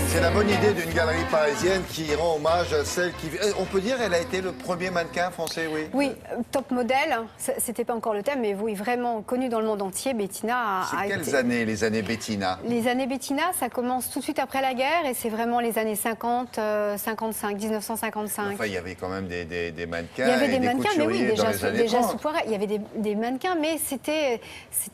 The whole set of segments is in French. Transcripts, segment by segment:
C'est la bonne idée d'une galerie parisienne qui rend hommage à celle qui... On peut dire qu'elle a été le premier mannequin français, oui? Oui, top modèle, c'était pas encore le thème, mais oui, vraiment connue dans le monde entier, Bettina a été... C'est quelles années, les années Bettina? Les années Bettina, ça commence tout de suite après la guerre et c'est vraiment les années 50, 55, 1955. Enfin, il y avait quand même des mannequins. Il y avait des mannequins, mais oui, déjà sous Poiret. Il y avait des mannequins, mais c'était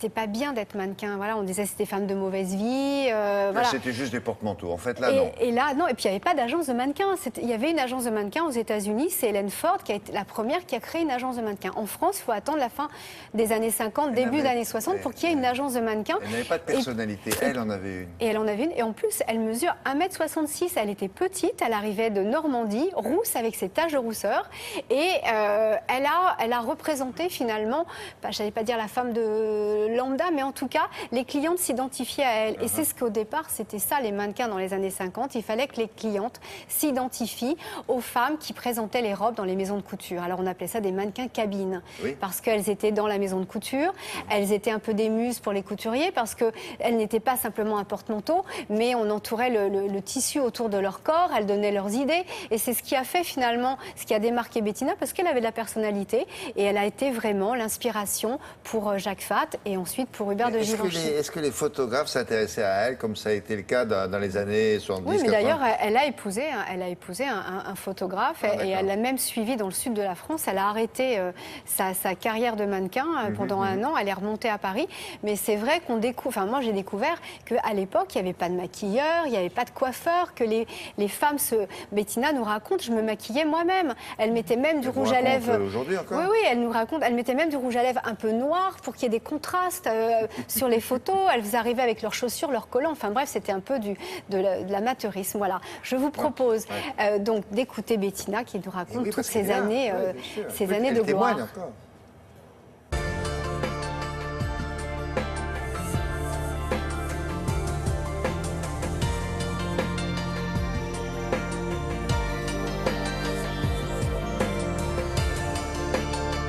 pas bien d'être mannequin. Voilà, on disait que c'était femme de mauvaise vie. Voilà. C'était juste des porte-manteaux. En fait, là, non. Et là, non. Et puis, il n'y avait pas d'agence de mannequins. Il y avait une agence de mannequins aux États-Unis. C'est Hélène Ford qui a été la première qui a créé une agence de mannequins. En France, il faut attendre la fin des années 50, début des années 60 pour qu'il y ait une agence de mannequins. Elle n'avait pas de personnalité. Elle en avait une. Et elle en avait une. Et en plus, elle mesure 1,66 m. Elle était petite. Elle arrivait de Normandie, rousse, avec ses taches de rousseur. Et elle a représenté finalement, je n'allais pas dire la femme de lambda, mais en tout cas, les clientes s'identifiaient à elle. Et c'est ce qu'au départ, c'était ça, les mannequins dans les années 50. Il fallait que les clientes s'identifient aux femmes qui présentaient les robes dans les maisons de couture. Alors on appelait ça des mannequins cabines, parce qu'elles étaient dans la maison de couture, elles étaient un peu des muses pour les couturiers, parce qu'elles n'étaient pas simplement un porte-manteau, mais on entourait le tissu autour de leur corps, elles donnaient leurs idées, et c'est ce qui a fait finalement, ce qui a démarqué Bettina, parce qu'elle avait de la personnalité, et elle a été vraiment l'inspiration pour Jacques Fath, et ensuite pour Hubert de Givenchy. Est-ce que les photographes s'intéressaient à elle, comme ça a été le cas dans les années 70? Oui, mais d'ailleurs, elle a épousé un photographe et elle l'a même suivi dans le sud de la France. Elle a arrêté sa carrière de mannequin pendant un an. Elle est remontée à Paris. Mais c'est vrai qu'on découvre... Enfin, moi, j'ai découvert qu'à l'époque, il n'y avait pas de maquilleur, il n'y avait pas de coiffeur, que les femmes... Bettina nous raconte, je me maquillais moi-même. Elle mettait même du rouge à lèvres... Aujourd'hui encore? Oui, oui, elle nous raconte. Elle mettait même du rouge à lèvres un peu noir pour qu'il y ait des contrastes sur les photos. Elles arrivaient avec leurs chaussures, leurs collants. Enfin bref, c'était un peu de l'amateurisme. Voilà. Je vous propose donc d'écouter Bettina qui nous raconte toutes ces années, de gloire. Encore.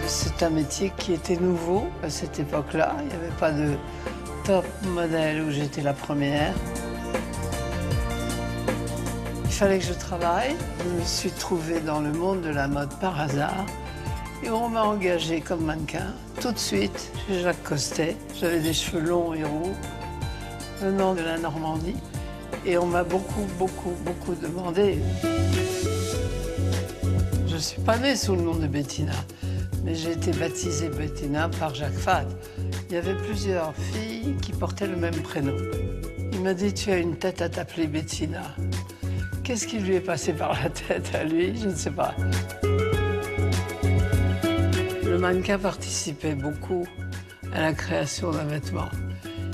C'est un métier qui était nouveau à cette époque-là. Il n'y avait pas de top modèle où j'étais la première. Il fallait que je travaille. Je me suis trouvée dans le monde de la mode par hasard. Et on m'a engagée comme mannequin tout de suite chez Jacques Costet. J'avais des cheveux longs et roux, venant de la Normandie. Et on m'a beaucoup demandé. Je ne suis pas née sous le nom de Bettina, mais j'ai été baptisée Bettina par Jacques Fath. Il y avait plusieurs filles qui portaient le même prénom. Il m'a dit, tu as une tête à t'appeler Bettina. Qu'est-ce qui lui est passé par la tête à lui? Je ne sais pas. Le mannequin participait beaucoup à la création d'un vêtement.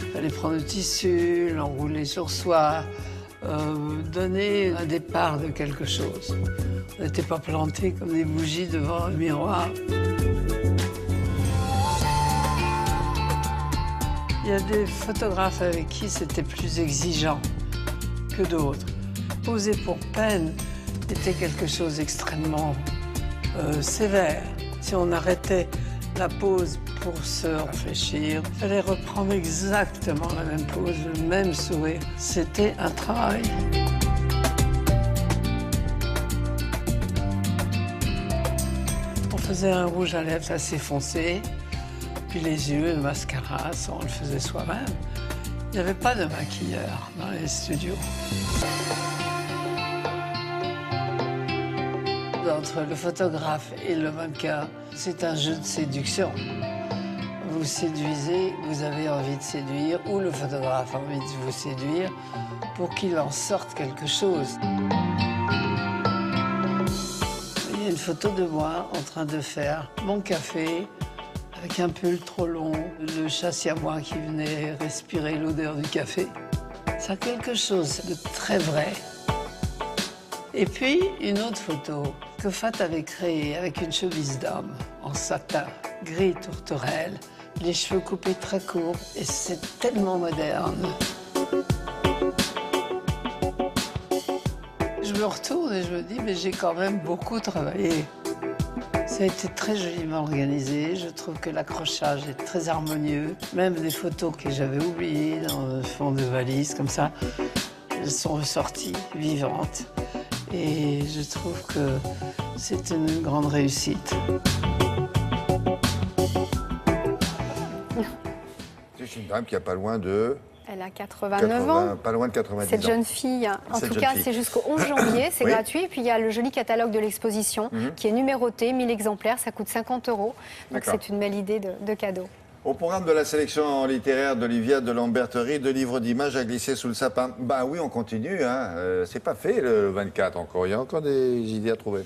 Il fallait prendre le tissu, l'enrouler sur soi, donner un départ de quelque chose. On n'était pas plantés comme des bougies devant un miroir. Il y a des photographes avec qui c'était plus exigeant que d'autres. Poser pour peine était quelque chose d'extrêmement sévère. Si on arrêtait la pose pour se réfléchir, il fallait reprendre exactement la même pose, le même sourire. C'était un travail. On faisait un rouge à lèvres assez foncé, puis les yeux, le mascara, ça, on le faisait soi-même. Il n'y avait pas de maquilleur dans les studios. Entre le photographe et le mannequin, c'est un jeu de séduction. Vous séduisez, vous avez envie de séduire, ou le photographe a envie de vous séduire pour qu'il en sorte quelque chose. Il y a une photo de moi en train de faire mon café avec un pull trop long, le chat siamois qui venait respirer l'odeur du café. Ça a quelque chose de très vrai. Et puis, une autre photo que Fath avait créée avec une chemise d'homme en satin, gris tourterelle, les cheveux coupés très courts, et c'est tellement moderne. Je me retourne et je me dis, mais j'ai quand même beaucoup travaillé. Ça a été très joliment organisé. Je trouve que l'accrochage est très harmonieux. Même des photos que j'avais oubliées dans le fond de valise, comme ça, elles sont ressorties vivantes. Et je trouve que c'est une grande réussite. C'est une dame qui a pas loin de... Elle a 89 ans. Pas loin de 90 Cette ans. jeune fille, en Cette tout jeune cas, fille. c'est jusqu'au 11 janvier, c'est Oui. gratuit. Et puis il y a le joli catalogue de l'exposition qui est numéroté, 1000 exemplaires, ça coûte 50 €. Donc D'accord. c'est une belle idée de cadeau. Au programme de la sélection littéraire d'Olivia de Lamberterie, 2 livres d'images à glisser sous le sapin. Ben oui, on continue, hein. C'est pas fait le 24 encore, il y a encore des idées à trouver.